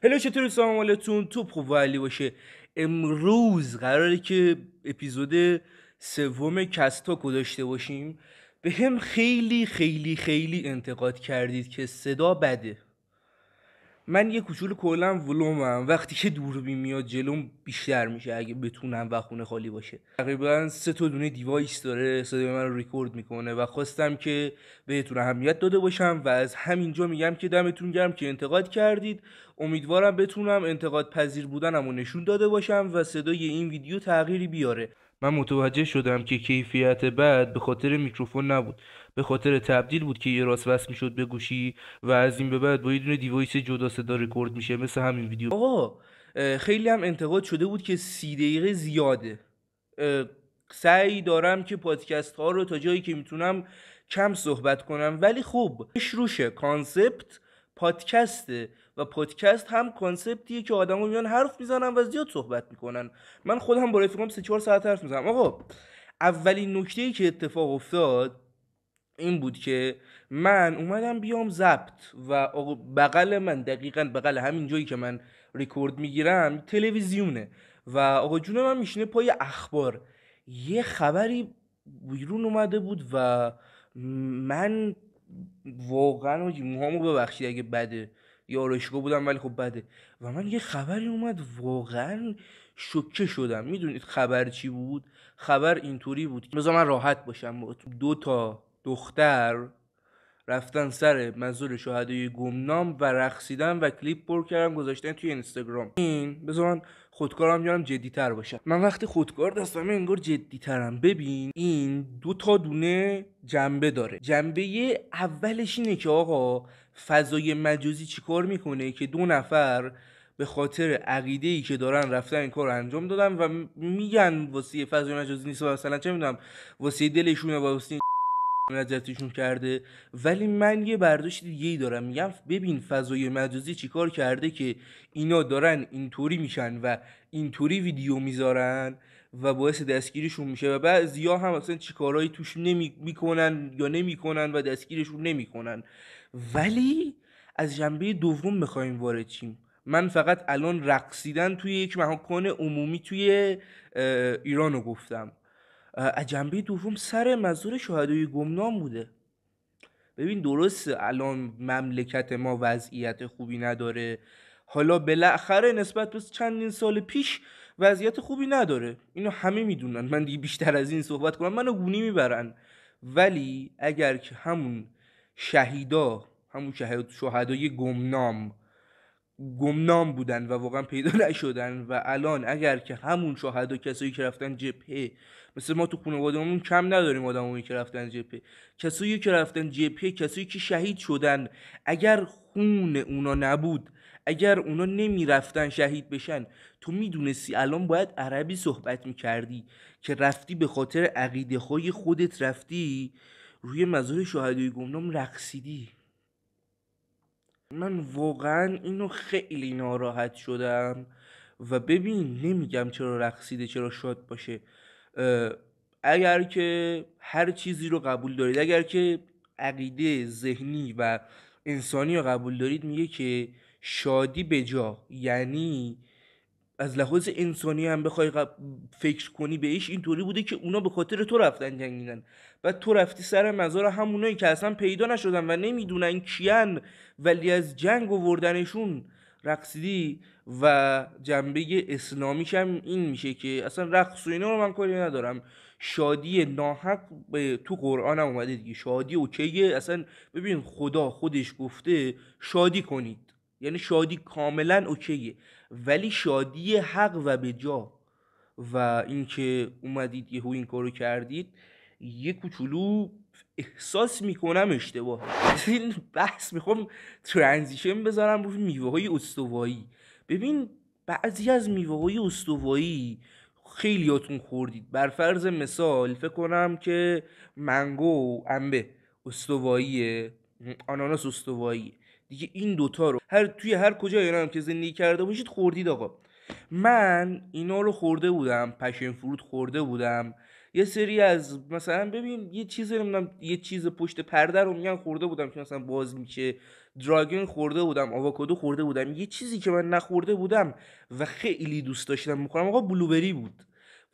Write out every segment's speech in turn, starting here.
هلو چطوری؟ سلام حالتون توپ خوب و علی باشه. امروز قراره که اپیزود سوم کستاکو داشته باشیم. به هم خیلی خیلی خیلی انتقاد کردید که صدا بده. من یه کوچولو کلا ولومم، وقتی که دوربین میاد جلوم بیشتر میشه اگه بتونم و خونه خالی باشه. تقریبا 3 دونه دیوایس داره صدای من رو ریکورد میکنه و خواستم که بهتون اهمیت داده باشم و از همینجا میگم که دمتون گرم که انتقاد کردید. امیدوارم بتونم انتقاد پذیر بودنم رو نشون داده باشم و صدای این ویدیو تغییری بیاره. من متوجه شدم که کیفیت بد به خاطر میکروفون نبود، به خاطر تبدیل بود که یه راست وصل میشد به گوشی و از این به بعد با یه دونه دیوایس جدا صدا رکورد میشه مثل همین ویدیو. آقا خیلی هم انتقاد شده بود که 30 دقیقه زیاده. سعی دارم که پادکست ها رو تا جایی که میتونم کم صحبت کنم، ولی خب روشه کانسپت پادکسته و پادکست هم کانسپتیه که آدما میان حرف میزنن و زیاد صحبت میکنن. من خودم با رفیقام 3-4 ساعت حرف میزنم. آقا اولین نکته‌ای که اتفاق افتاد این بود که من اومدم بیام ضبط و آقا بغل من، دقیقاً بغل همین جایی که من ریکورد میگیرم، تلویزیونه و آقا جون من میشینه پای اخبار. یه خبری بیرون اومده بود و من واقعا موهامو ببخشید اگه بده، یا آرایشگاه بودم ولی خب بده، و من یه خبری اومد واقعا شوکه شدم. میدونید خبر چی بود؟ خبر اینطوری بود، بذار من راحت باشم باهاتون. 2 دختر رفتن سر مزار شهدای گمنام و رقصیدن و کلیپ پر کردن گذاشتن توی اینستاگرام. این بذار من خودکارم بیارم جدی‌تر باشم. من وقتی خودکار دستم انگار جدی‌ترم. ببین این 2 دونه جنبه داره. جنبه اولش اینه که آقا فضای مجازی چیکار میکنه که 2 نفر به خاطر عقیده‌ای که دارن رفتن این کار رو انجام دادن و میگن واسه فضای مجازی نیست، مثلا چه میدونم واسه دلشونه و واسه نجاتشون کرده. ولی من یه برداشت دیگه ای دارم، میگم ببین فضای مجازی چیکار کرده که اینا دارن اینطوری میشن و اینطوری ویدیو میذارن و باعث دستگیریشون میشه و بعضیا هم اصلا چیکارایی توش میکنن یا نمیکنن و دستگیرشون نمیکنن. ولی از جنبه دوم میخوایم وارد چیم. من فقط الان رقصیدن توی یک مکان عمومی توی ایرانو گفتم. از جنبه دوم سر مزار شهدای گمنام بوده. ببین درسته الان مملکت ما وضعیت خوبی نداره، حالا بالاخره نسبت به چندین سال پیش وضعیت خوبی نداره، اینو همه میدونن، من دیگه بیشتر از این صحبت کنم منو گونی میبرن. ولی اگر که همون شهدای گمنام بودن و واقعا پیدا نشدن و الان اگر که همون شهدا کسایی که رفتن جبهه، مثل ما تو خانواده‌مون کم نداریم آدمایی که رفتن جبهه، کسایی که رفتن جبهه، کسایی که شهید شدن، اگر خون اونا نبود، اگر اونا نمیرفتن شهید بشن، تو میدونستی الان باید عربی صحبت میکردی که رفتی به خاطر عقیده های خودت رفتی روی مزار شهدای گمنام رقصیدی. من واقعا اینو خیلی ناراحت شدم و ببین نمیگم چرا رقصیده چرا شاد باشه. اگر که هر چیزی رو قبول دارید، اگر که عقیده ذهنی و انسانی رو قبول دارید، میگه که شادی به جا، یعنی از لحاظ انسانی هم بخوای فکر کنی بهش، اینطوری بوده که اونا به خاطر تو رفتن جنگیدن، بعد تو رفتی سر مزار همونایی که اصلا پیدا نشدن و نمیدونن کیان ولی از جنگ آوردنشون رقصیدی. و جنبه اسلامیش هم این میشه که اصلا رقص و اینا رو من کاری ندارم، شادی ناحق تو قرآن هم اومده دیگه، شادی اوکیه اصلا. ببین خدا خودش گفته شادی کنید، یعنی شادی کاملا اوکیه، ولی شادی حق و به جا. و اینکه اومدید یهو این کارو کردید، یه کوچولو احساس میکنم اشتباه. این بحث میخوام ترانزیشن بذارم روی میوه های استوایی. ببین بعضی از میوه های استوایی خیلیاتون خوردید، بر فرض مثال فکر کنم که منگو و انبه استواییه، آناناس استواییه دیگه. این دوتا رو توی هر کجا ایران که زندگی کرده باشید خوردید. آقا من اینا رو خورده بودم، پشن فروت خورده بودم، یه سری از مثلا ببین یه چیز نمیدونم یه چیز پشت پرده رو میگن خورده بودم که مثلا باز میشه دراگون خورده بودم، آووکادو خورده بودم. یه چیزی که من نخورده بودم و خیلی دوست داشتم بخورم آقا بلوبری بود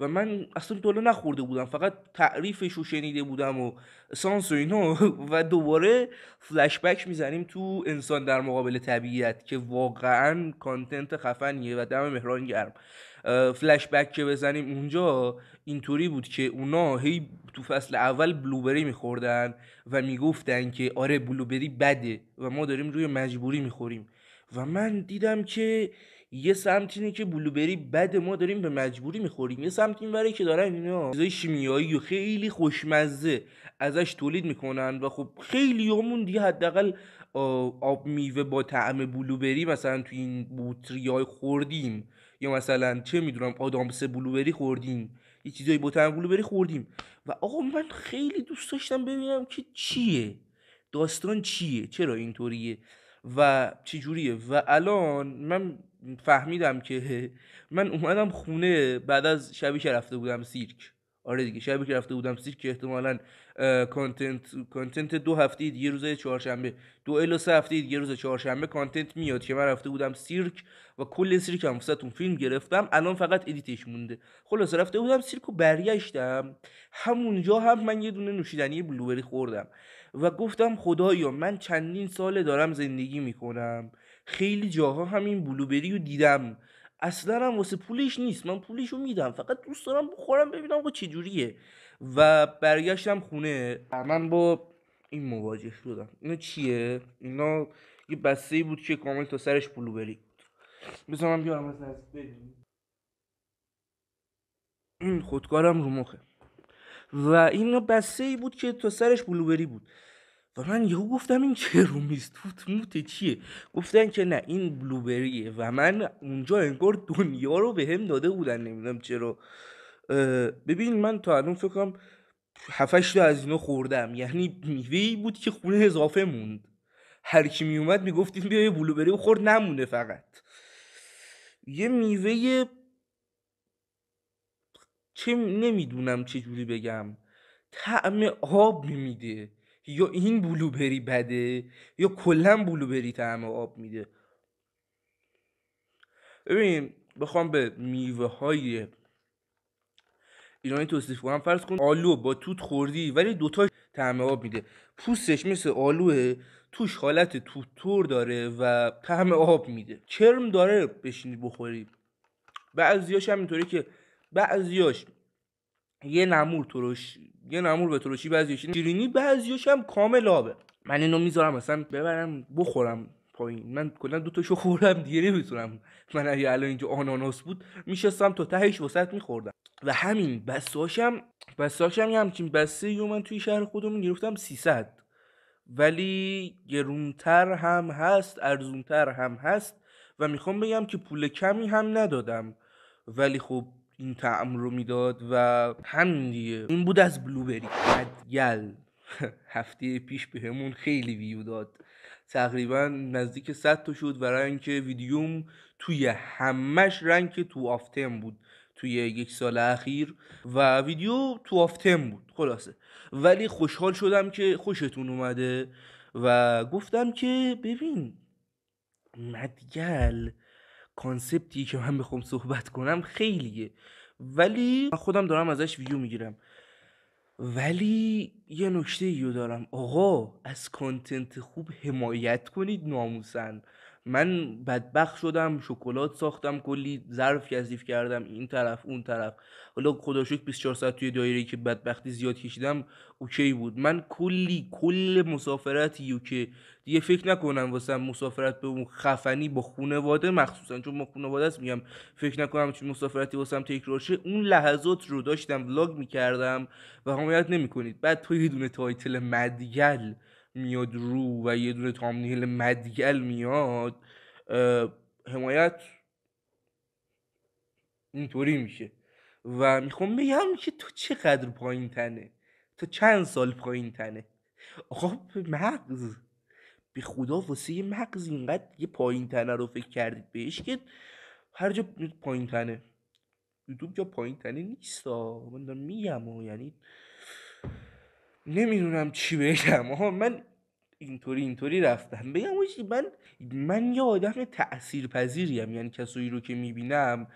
و من اصلا تا حالا نخورده بودم، فقط تعریفش رو شنیده بودم و سانس و اینا. و دوباره فلش بک میزنیم تو انسان در مقابل طبیعت که واقعا کانتنت خفنیه و دم مهران گرم. فلش بک که بزنیم اونجا اینطوری بود که اونا هی تو فصل اول بلوبری میخوردن و میگفتن که آره بلوبری بده و ما داریم روی مجبوری میخوریم و من دیدم که یه سمت اینه که بلوبری بده ما داریم به مجبوری میخوریم، یه سمت این وره که دارن اینا چیزای شیمیایی و خیلی خوشمزه ازش تولید میکنن و خب خیلی همون دیگه حداقل آب میوه با طعم بلوبری مثلا تو این بوتریای خوردیم یا مثلا چه میدونم آدامس بلوبری خوردیم، یه چیزایی با طعم بلوبری خوردیم و آقا من خیلی دوست داشتم ببینم که چیه داستان، چیه، چرا اینطوریه و چجوریه. و الان من فهمیدم که من اومدم خونه بعد از شبی که رفته بودم سیرک. آره دیگه شبی که رفته بودم سیرک که احتمالاً کانتنت 2 هفته دیگه روز چهارشنبه 2 الی 3 هفته دیگه روز چهارشنبه کانتنت میاد که من رفته بودم سیرک و کل سیرک هم واسهتون فیلم گرفتم، الان فقط ادیتش مونده. خلاص رفته بودم سیرک و برگشتم، همونجا هم من یه دونه نوشیدنی بلوبری خوردم و گفتم خدایا من چندین ساله دارم زندگی میکنم خیلی جاها همین بلوبری رو دیدم، اصلا هم واسه پولش نیست، من پولش رو میدم فقط دوست دارم بخورم ببینم آقا چجوریه. و برگشتم خونه من با این مواجه شدم. اینا چیه؟ اینا یه بسته بود که کامل تا سرش بلوبری بود. بذار من بیارم از نزدیک ببین. این خودکارم رو مخه و این بسته ای بود که تا سرش بلوبری بود و من یهو گفتم این چه رومیز توت موته چیه؟ گفتن که نه این بلوبریه و من اونجا انگار دنیا رو به هم داده بودن، نمیدونم چرا. ببین من تا الان فکر کنم 7 تا از اینا خوردم، یعنی میوه‌ای بود که خونه اضافه موند، هر کی می اومد میگفتیم بیا یه بلوبری بخور نمونه، فقط یه میوه چه نمیدونم چه جوری بگم طعم آب میده، یا این بلوبری بده یا کلا بلوبری طعم آب میده. ببین بخوام به میوه های ایرانی توصیف کنم، فرض کن آلو با توت خوردی ولی دوتا طعم آب میده، پوستش مثل آلوه، توش حالت توت تور داره و طعم آب میده، کرم داره بشینی بخوری. بعضیاش هم اینطوری که بعضیاش یه نمور ترش، یه نمور به ترشی، بعضیاش شیرینی، بعضیاش هم کامل آبه. من اینو میذارم مثلا ببرم بخورم پایین، من کلا 2 تاشو خوردم دیگه نمیتونم. من اگه الان اینجا آناناس بود میشستم تا تهش واسط میخوردم. و همین بساشم یه همچین بسته یو من توی شهر خودمون گرفتم 300، ولی گرونتر هم هست ارزونتر هم هست و میخوام بگم که پول کمی هم ندادم ولی خب این طعم رو میداد و همین دیگه. این بود از بلوبری. مدگل هفته پیش بهمون خیلی ویو داد، تقریبا نزدیک 100 تا شد و رنگ ویدیوم توی همش رنگ تو آفتم بود توی 1 سال اخیر و ویدیو تو آفتم بود خلاصه. ولی خوشحال شدم که خوشتون اومده و گفتم که ببین مدگل کانسپتی که من بخوام صحبت کنم خیلیه ولی من خودم دارم ازش ویو میگیرم، ولی یه نکته ایو دارم آقا از کانتنت خوب حمایت کنید ناموسن. من بدبخت شدم شکلات ساختم کلی ظرف کثیف کردم این طرف اون طرف، حالا خدا شکر 24 ساعت توی دایره‌ای که بدبختی زیاد کشیدم اوکی بود. من کل مسافرتیو که دیگه فکر نکنم واسه مسافرت به اون خفنی با خانواده مخصوصا چون با خانواده است میگم، فکر نکنم چون مسافرتی واسم تکرار شه، اون لحظات رو داشتم ولاگ میکردم و حمایت نمیکنید. بعد تو یه دونه تایتل مدگل میاد رو و یه دونه تامنیل مدگل میاد، حمایت اینطوری میشه و میخوام بگم که تو چقدر پایین تنه، تو چند سال پایین تنه آقا. به مغز به خدا واسه یه مغز اینقدر یه پایین تنه رو فکر کردید بهش که هر جا پایین تنه، یوتیوب جا پایین تنه نیستا، من دارم میگم یعنی نمیدونم چی بگم. آها من اینطوری رفتم بگم باشی من یه آدم تأثیرپذیریم، یعنی کسایی رو که میبینم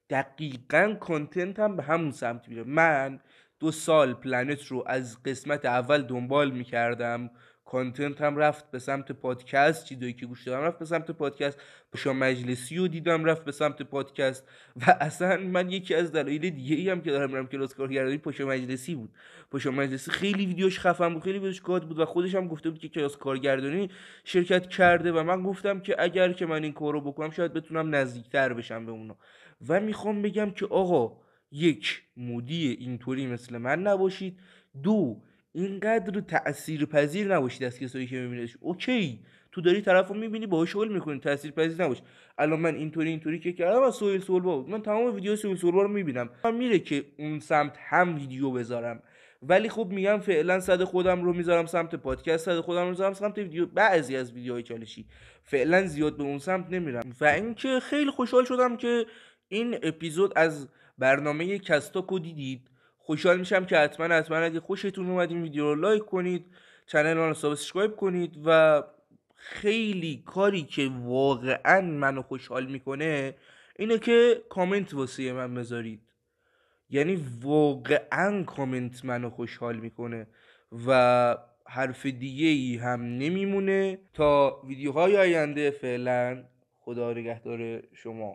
دقیقاً کانتنتم به همون سمت میره. من 2 سال پلنت رو از قسمت اول دنبال میکردم، کانتنت هم رفت به سمت پادکست، چیزایی که گوش دادم رفت به سمت پادکست، پاشا مجلسی رو دیدم رفت به سمت پادکست. و اصلا من یکی از دلایل دیگه ای هم که دارم میرم کلاس کارگردانی پاشا مجلسی بود. پاشا مجلسی خیلی ویدیوش خفن بود، خیلی ویدیوش گاد بود و خودش هم گفته بود که کلاس کارگردانی شرکت کرده و من گفتم که اگر که من این کارو بکنم شاید بتونم نزدیکتر بشم به اونا. و میخوام بگم که آقا، یک، مودی اینطوری مثل من نباشید. دو، اینقدر تأثیر پذیر نباشید از کسایی که میبینیدش. اوکی، تو داری طرفو میبینی باهاش حال میکنی، تأثیر پذیر نباش. الان من اینطوری که کردم از سهیل سلوا بود، من تمام ویدیو سهیل سلوا رو میبینم، من میره که اون سمت هم ویدیو بذارم، ولی خب میگم فعلا صد خودم رو میذارم سمت پادکست، صد خودم رو میذارم سمت ویدیو، بعضی از ویدیوهای چالشی، فعلا زیاد به اون سمت نمیرم. و اینکه خیلی خوشحال شدم که این اپیزود از برنامه کستاکو دیدید. خوشحال میشم که حتما اگه خوشتون اومد این ویدیو رو لایک کنید، چنل رو سابسکرایب کنید و خیلی کاری که واقعا منو خوشحال میکنه اینه که کامنت واسه من بذارید. یعنی واقعا کامنت منو خوشحال میکنه و حرف دیگه ای هم نمیمونه. تا ویدیوهای آینده، فعلا خدا نگهدار شما.